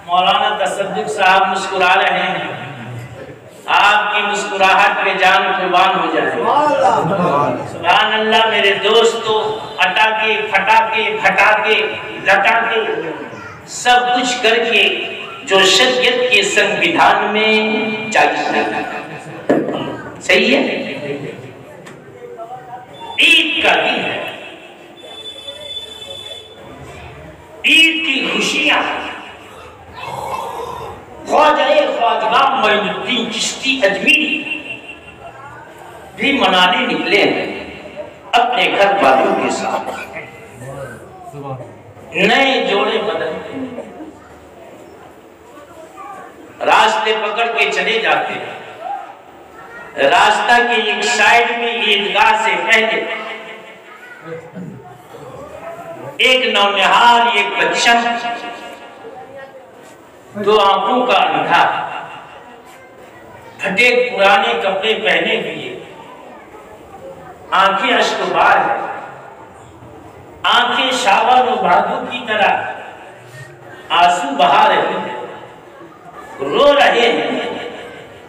मौलाना तसद्दुक साहब मुस्कुरा रहे हैं, आपकी मुस्कुराहट पे जान कुर्बान हो जाए। सुभान अल्लाह। मेरे दोस्तों, अटाके फटाके फटाके लटाके सब कुछ करके जो शरीयत के संविधान में जायज नहीं, सही है। ईद का दिन है, ईद की खुशियां ख्वाजा मोइनुद्दीन चिश्ती अजमेरी भी मनाने निकले हैं अपने घर वालों के साथ। नए जोड़े बदलते, रास्ते पकड़ के चले जाते हैं। रास्ता के एक साइड में ईदगाह से पहले एक नौनिहाल, एक बच्चा, दो आंखों का अंधा, फटे पुराने कपड़े पहने हुए, आंखें अश्कबार है, आंखें शाबान और बहादुर की तरह आंसू बहा रही है, रो रहे हैं,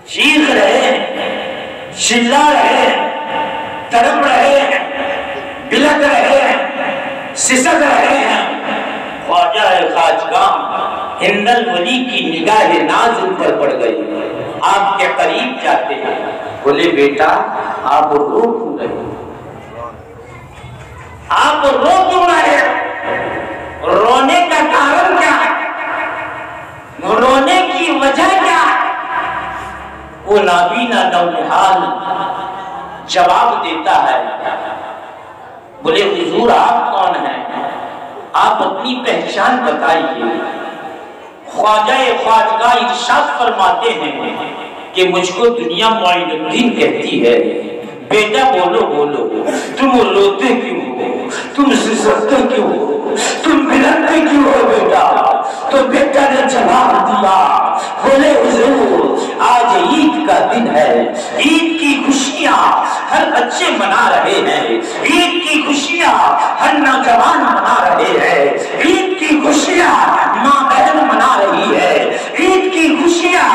चीख रहे हैं, चिल्ला रहे हैं, तड़प रहे हैं, बिलख रहे हैं, सिसक रहे हैं। ख्वाजा खाजगाम हिंदल वली की निगाह नाज उन पर पड़ गई। आपके करीब जाते हैं, बोले बेटा आप रो क्यों रहे, आप रो क्यों रहे, रोने का कारण क्या है, रोने की वजह क्या है। वो नाबीना नौनिहाल जवाब देता है, बोले हुजूर आप कौन हैं, आप अपनी पहचान बताइए। ख्वाजा ख्वाजगा इरशाद फरमाते हैं कि मुझको दुनिया मोइनुद्दीन कहती है। बेटा बोलो बोलो, तुम रोते क्यों हो, तुम सिसकते क्यों हो, तुम बिलखते क्यों हो बेटा। तो बेटा ने जवाब दिया, बोले हुजूर आज ईद का दिन है, ईद की खुशियां हर बच्चे मना रहे हैं, ईद की खुशियां हर नौजवान मना रहे हैं, ईद की खुशियां माँ बहन मना रही है, ईद की खुशियां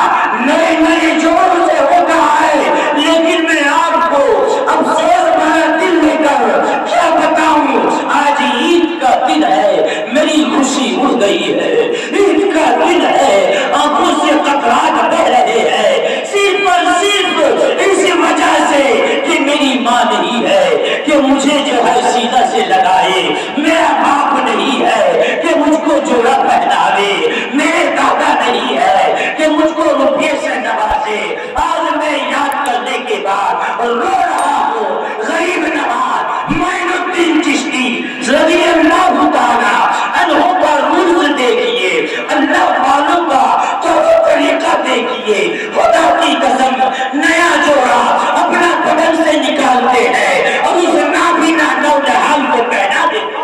नए नए जोर से हो रहा है। लेकिन मैं आपको अफसोस भरा दिल लेकर क्या बताऊं, आज ईद का दिन है, मेरी खुशी उड़ गई है, ईद का दिन है, आंखों से कतरात बह रहे हैं, सिर्फ और सिर्फ इस वजह से कि मेरी माँ नहीं है, कि मुझे जो है सीधा से लगाए, मेरा बाप नहीं है कि मुझको जोड़ा पहनावे, मेरे दादा नहीं है कि मुझको रुपये से नवाजे। आज मैं याद करने के बाद रो रहा हूँ, गरीब नवाज मोइनुद्दीन चिश्ती रज़ियल्लाहु ताला अन्हु का रूज़ देखिए, अल्लाह वालों का तो तरीका देखिए। खुदा की कसम नया जोड़ा अपना बदन से निकालते हैं और उस नाबीना नौनिहाल को पहना देते,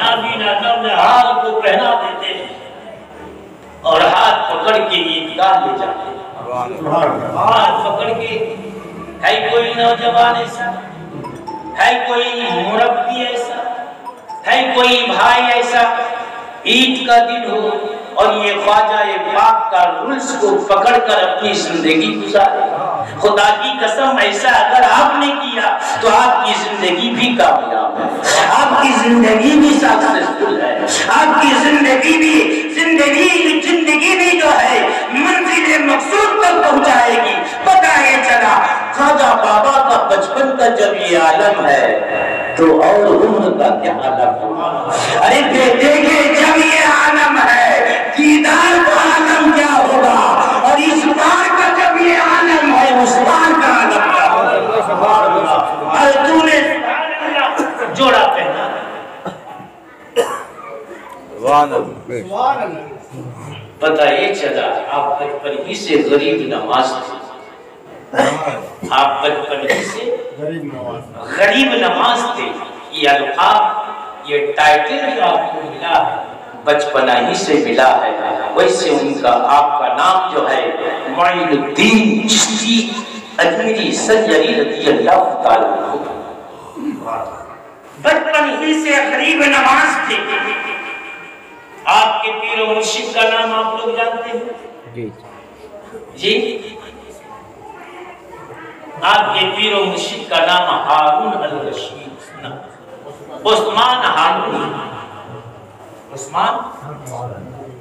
नाबीना नौनिहाल को पहना देते और हाथ पकड़ के ईदगाह ले जाते। हाथ पकड़ के, है कोई नौजवान ऐसा, है कोई मुरब्बी ऐसा, है कोई भाई ऐसा, ईद का दिन हो और ये ख्वाजा पाक का रूल्स को पकड़कर अपनी जिंदगी गुजारे। खुदा की कसम ऐसा अगर आपने किया तो आपकी जिंदगी भी कामयाब है, आपकी जिंदगी भी सक्सेसफुल है, आपकी जिंदगी भी जो है मंजिल मकसूद तक पहुंचाएगी। पता ये चला ख्वाजा बाबा का बचपन का जब ये आलम है तो और उम्र का क्या आलम होगा। अरे बेटे के जब ये आलम है, दीदार का आलम क्या होगा, और इस बार का जब ये आलम है उस बार का आलम क्या होगा। अरे तूने जोड़ा पहना, पता ये चला आप बचपन ही से गरीब नवाज थे, आप बचपन ही से गरीब नवाज थे। ये अल्काब, ये टाइटल जो आपको मिला है बचपना ही से मिला है। वैसे उनका आपका नाम जो है मोइनुद्दीन चिश्ती अजमेरी सजरी रज़ियल्लाहु ताला अन्हु, बचपन ही से गरीब नवाज थे। और मुर्शिद का नाम आप लोग जानते हैं? जी आपके पीर और मुर्शिद का नाम हारून अल रशीद, उस्मान हारून, उस्मान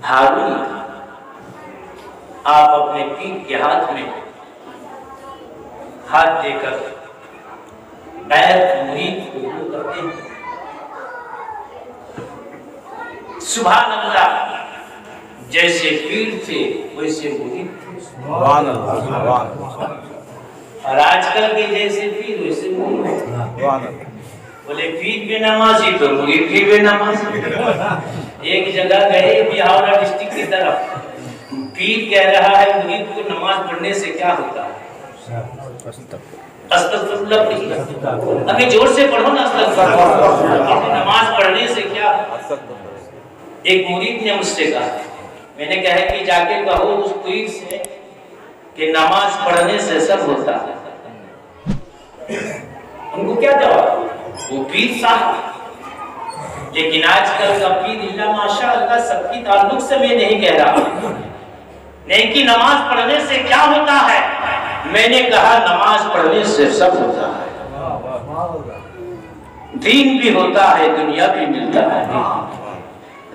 हारून। आप अपने पीर के हाथ में हाथ देकर बैत मुरीद को करते हैं। सुभान अल्लाह, जैसे पीर थे वैसे मुरीद थे। सुभान अल्लाह। और आजकल के जैसे पीर वैसे मुरीद। बोले पीर भी नमाजी तो मुरीद भी बेनमाजी। एक जगह गए बिहार डिस्ट्रिक्ट की तरफ, पीर कह रहा है मुरीद को नमाज पढ़ने से क्या होता है? अस्तगफिरुल्लाह पढ़िए, अभी जोर से पढ़ो ना अस्तगफिरुल्लाह। नमाज पढ़ने से क्या? एक मुरीद ने मुझसे कहा, मैंने कहा कि जाके कहो उस पीर से कि नमाज पढ़ने से सब होता है। उनको क्या जवाब? वो पीर साहब। लेकिन आजकल का पीर इल्ला माशाअल्लाह सबकी ताल्लुक से मैं नहीं कह रहा, नहीं कि नमाज पढ़ने से क्या होता है। मैंने कहा नमाज पढ़ने से सब होता है, दीन भी होता है, दुनिया भी मिलता है।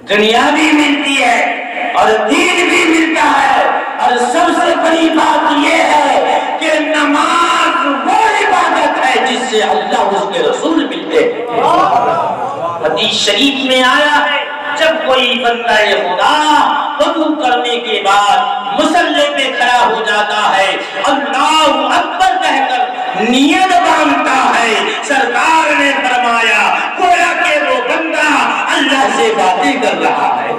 दुनिया भी मिलती है और दीन भी मिलता है। और सबसे बड़ी बात यह है कि नमाज वो इबादत है जिससे अल्लाह उसके रसूल मिलते हैं। हदीस शरीफ में आया है, जब कोई बंदा खुदा वज़ू करने के बाद मुसल्ले पे खड़ा हो जाता है, अल्लाहु अकबर कहकर नियत बांधता है, सरकार ने फरमाया गोया के वो बंदा अल्लाह से बातें कर रहा है,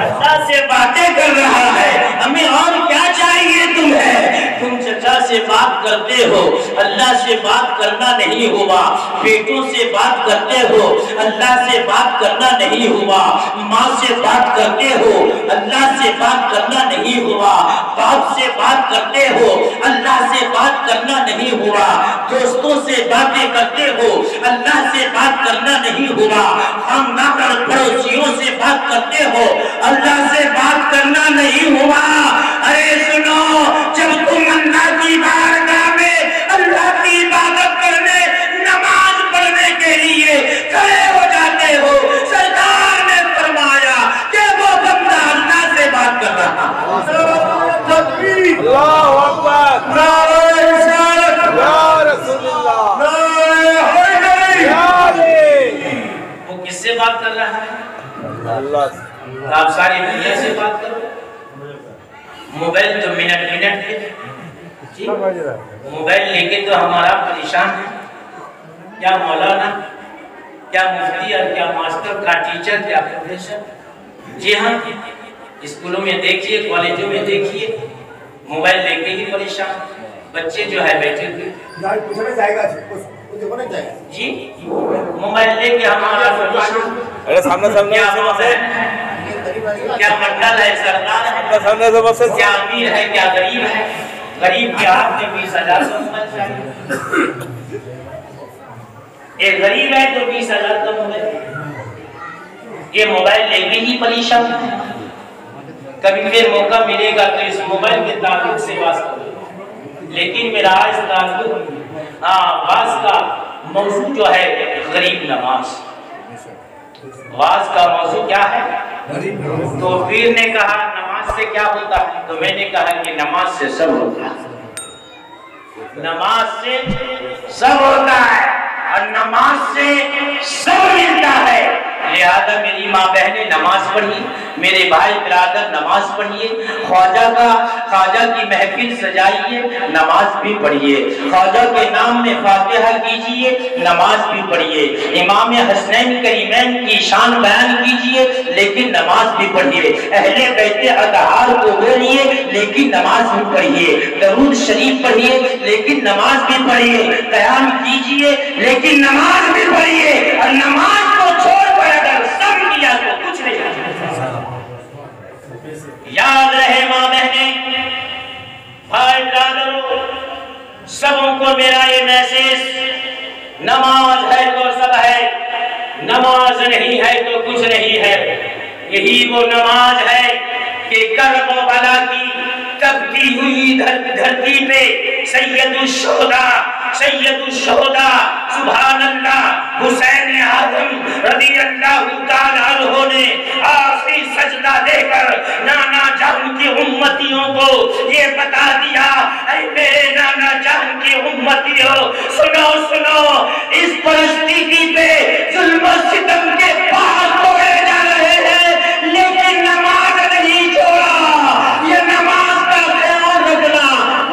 अल्लाह से बातें कर रहा है। हमें और क्या चाहिए तुम्हें? तुम चचा से बात करते हो, अल्लाह से बात करना नहीं हुआ। बेटों से बात करते हो, अल्लाह से बात करना नहीं हुआ। माँ से बात करते हो, अल्लाह से बात करना नहीं हुआ। बाप से बात करते हो, अल्लाह से बात करना नहीं हुआ। दोस्तों से बातें करते हो, अल्लाह से बात करना नहीं हुआ। हम नाकर पड़ोसियों से बात करते हो, अल्लाह से बात करना नहीं हुआ। अरे सुनो, जब तुम अल्लाह की बारगाह में अल्लाह की इबादत करने, नमाज पढ़ने के लिए खड़े हो जाते हो, सरकार ने फरमाया कि वो बंदा अल्लाह से बात कर रहा है। अल्लाहू अकबर, नारे रिसालत, या रसूलुल्लाह, वो किससे बात कर रहा है? अल्लाह से। आप सारी दुनिया से बात करो। मोबाइल तो मिनट मिनट के, मोबाइल लेके तो हमारा परेशान है। क्या मौलाना, क्या मुफ्ती और क्या मास्टर, क्या टीचर, क्या प्रोफेसर। जी हाँ, स्कूलों में देखिए, कॉलेजों में देखिए, मोबाइल लेके ही परेशान बच्चे जो है बैठे हुए जी, मोबाइल लेके हमारा परेशान। अरे सामने क्या मंडल है, सरकार है, क्या अमीर है, क्या गरीब है। गरीब के हाथ में 20,000 चाहिए, एक गरीब है तो 20,000 का मोबाइल, ये मोबाइल लेके ही परेशान है। कभी भी मौका मिलेगा तो इस मोबाइल के ताल्लुक से बात करूं, लेकिन मेरा आज ताल्लुक वाज का मौजू जो है गरीब नमाज। वाज का मौजू क्या है? तो पीर ने कहा नमाज से क्या होता है, तो मैंने कहा कि नमाज से सब होता है। नमाज से सब होता है और नमाज से सब मिलता है। लिहाजा मेरी माँ बहनें नमाज पढ़िए, मेरे भाई बिरादर नमाज पढ़िए, ख्वाजा की महफिल सजाइए, नमाज भी पढ़िए, ख्वाजा के नाम में फातिहा कीजिए, नमाज भी पढ़िए, इमाम हसनैन करीमैन की शान बयान कीजिए, लेकिन नमाज भी पढ़िए, अहले बैत अतहार को बोलिए, लेकिन नमाज भी पढ़िए, दरूद शरीफ पढ़िए, लेकिन नमाज भी पढ़िए, क़याम कीजिए, लेकिन नमाज भी पढ़िए। और नमाज को छोड़कर अगर सब किया तो कुछ नहीं। याद रहे माँ बहने, भाई ब्रादरों, सबों को मेरा ये मैसेज, नमाज है तो सब है, नमाज नहीं है तो कुछ नहीं है। यही वो नमाज है कि कर्ब बला की तबकी हुई धरती पे सैयदुश शुहदा सुभान अल्लाह हुसैन आजम रज़ी अल्लाह तआला अन्हु ने आखिरी सजदा देकर नाना जान की उम्मतियों को ये बता दिया, ऐ मेरे नाना जान की उम्मतियों, सुनो सुनो, इस परिस्थिति पे जुल्म सितम के पहाड़ तोड़े जा रहे हैं, लेकिन नमाज नहीं छोड़ा। ये नमाज का ख्याल रखना,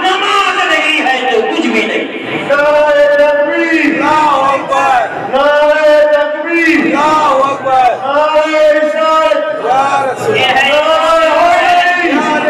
नमाज नहीं है तो कुछ भी नहीं। नारे तकबीर, अल्लाहु अकबर, नारे तकबीर, अल्लाहु अकबर, नारे रिसालत, या रसूल,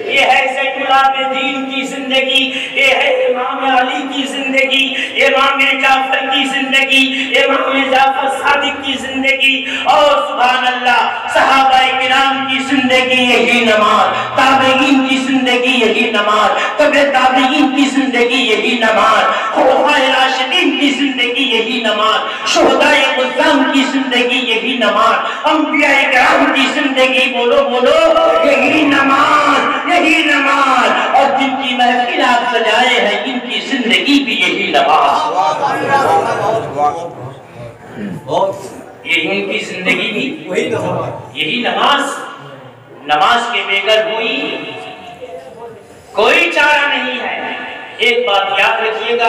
ये है सैयदुल की जिंदगी, ये है इमाम अली की जिंदगी, इमाम जाफर की जिंदगी, इमाम जाफर सादिक की जिंदगी, और सुभान अल्लाह सहाबाए किराम की जिंदगी यही नमाज, ताबईन की जिंदगी यही नमाज, तबे ताबईन की जिंदगी यही नमाज, खुलफाए राशिदीन की जिंदगी यही नमाज, शुहदाए गुज़ाम की जिंदगी यही नमाज, अंबियाए किराम की जिंदगी बोलो बोलो यही नमाज, यही नमाज, और जिनकी महफिल आप सजाए हैं इनकी जिंदगी भी यही नमाज, यही उनकी जिंदगी भी यही नमाज। नमाज के बगैर कोई चारा नहीं है। एक बात याद रखिएगा,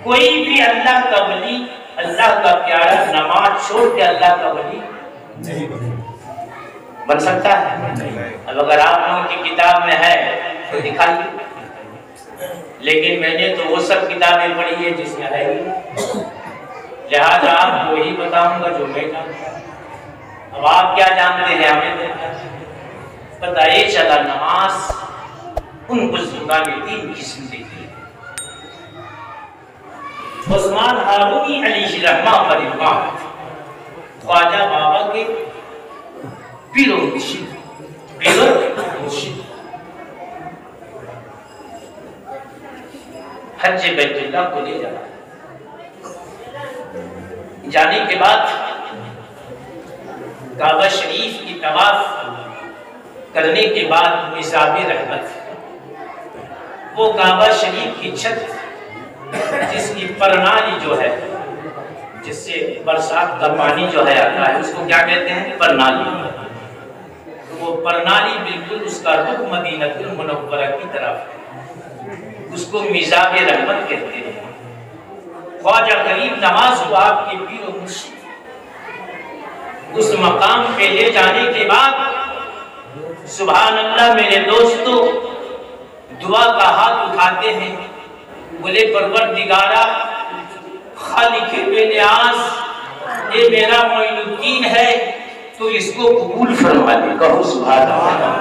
कोई भी अल्लाह का वली, अल्लाह का प्यारा नमाज छोड़ के अल्लाह का वली नहीं बन सकता है। अब अगर आप लोगों की किताब में है तो दिखाइए, लेकिन मैंने तो वो सब किताबें पढ़ी है जिसमें है ही, लिहाजा आपको वही बताऊंगा जो मैं जानता। अब आप क्या जानते हैं हमें पता ये चला, नमाज उन बुजुर्गान दीन की जिंदगी। उस्मान हारूनी अलैहिर्रहमा पर इमाम ख्वाजा बाबा के पीरो मुर्शिद हज बैतुल्लाह को ले जाना। जाने के बाद काबा शरीफ की तवाफ करने के बाद मिज़ाबे रहमत, वो काबा शरीफ की छत जिसकी प्रणाली जो है, जिससे बरसात का पानी जो है आता है, उसको क्या कहते हैं? प्रणाली। तो वो प्रणाली बिल्कुल उसका रुख मदीनतुल मुनव्वरा की तरफ है, उसको मिज़ाबे रहमत कहते हैं। ख्वाजा करीम नवाज को आपके पीर और मुर्शिद उस मकाम पे ले जाने के बाद, सुभान अल्लाह मेरे दोस्तों, दुआ का हाथ उठाते हैं, बोले परवरदिगारा खालिक़े बेनियाज़, ये मेरा मोइनुद्दीन है तो इसको कबूल फरमा ले। कहो सुभान अल्लाह,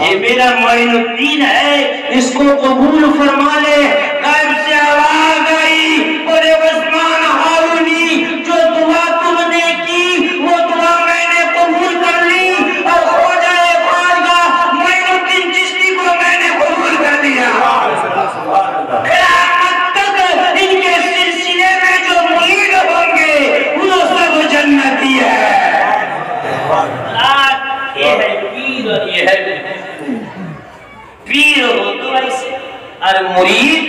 ये मेरा मोइनुद्दीन है इसको कबूल फरमा ले। गायब से आवाज आई, बोले उस्मान हारूनी, जो दुआ तुमने की वो दुआ मैंने कबूल कर ली, और ख्वाजा खारगा मोइनुद्दीन चिश्ती को मैंने कबूल कर लिया। क़यामत तक इनके सिलसिले में जो मुरीद होंगे वो सब जन्नती है। ये है पीर और ये है पीर हो तो ऐसे, और मुरीद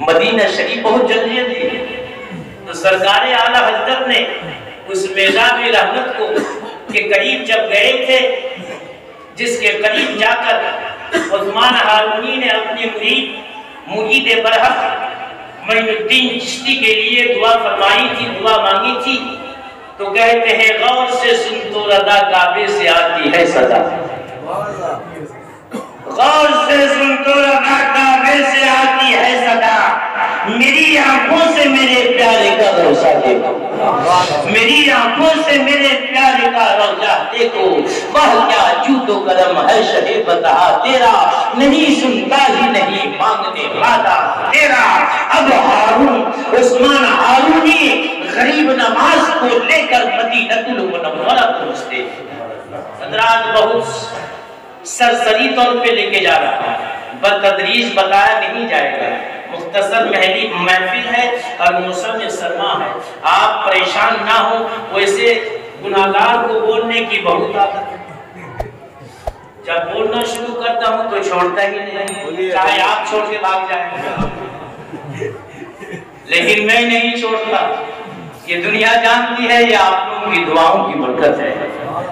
मदीना शरीफ बहुत जल्दी थी। तो सरकार आला हजरत ने उस मिज़ाबे रहमत को के करीब जब गए थे, जिसके करीब जाकर उस्मान हारूनी ने अपने मुरीद बरहक मोइनुद्दीन चिश्ती के लिए दुआ फरमाई थी, दुआ मांगी थी। तो कहते हैं गौर से सुन तो रदा काबे से आती है सदा, गौर से सुन तो रदा काबे से आती है सदा, मेरी आंखों से मेरे प्यारे का रौजा देखो, मेरी आंखों से मेरे प्यारे का रौजा देखो, वह क्या जूदो करम है शहे बता तेरा, नहीं सुनता ही नहीं मांगने वाला तेरा। अब हारून उस्मान हारूनी गरीब नवाज को लेकर मदीनतुल मुनव्वरा पहुंचते। हज़रात बहुत सरसरी तौर पे लेके जा रहा है, बतदरीज बताया नहीं जाएगा, मुख्तसर महफिल है और मौसम सरमा है, आप परेशान ना हो। वैसे गुनाहगार को बोलने की बहुत आदत है। जब बोलना शुरू करता हूँ तो छोड़ता ही नहीं, चाहे आप छोड़ के भाग जाए, लेकिन मैं नहीं छोड़ता। ये दुनिया जानती है, ये आप लोगों की दुआओं की बरकत है।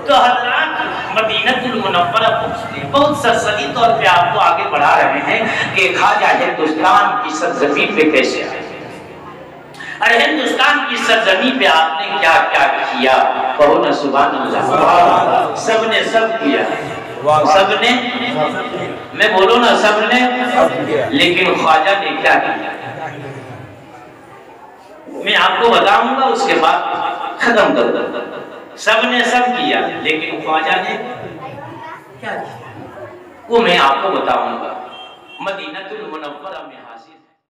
तो हज़रात मदीनतुल मुनव्वरा पहुंचते, बहुत सरसरी तौर पे आपको आगे बढ़ा रहे हैं कि ख्वाजा हिंदुस्तान की सरजमीन पे कैसे आए। अरे हिंदुस्तान की सरजमीन पे आपने क्या क्या किया, कहो ना सुभान अल्लाह। सबने सब किया, सबने, मैं बोलो ना सबने, लेकिन ख्वाजा ने क्या किया मैं आपको बताऊंगा, उसके बाद खत्म कर दूंगा। सबने सब किया, लेकिन ख्वाजा ने क्या किया वो मैं आपको बताऊंगा। मदीनतुल मुनव्वरा में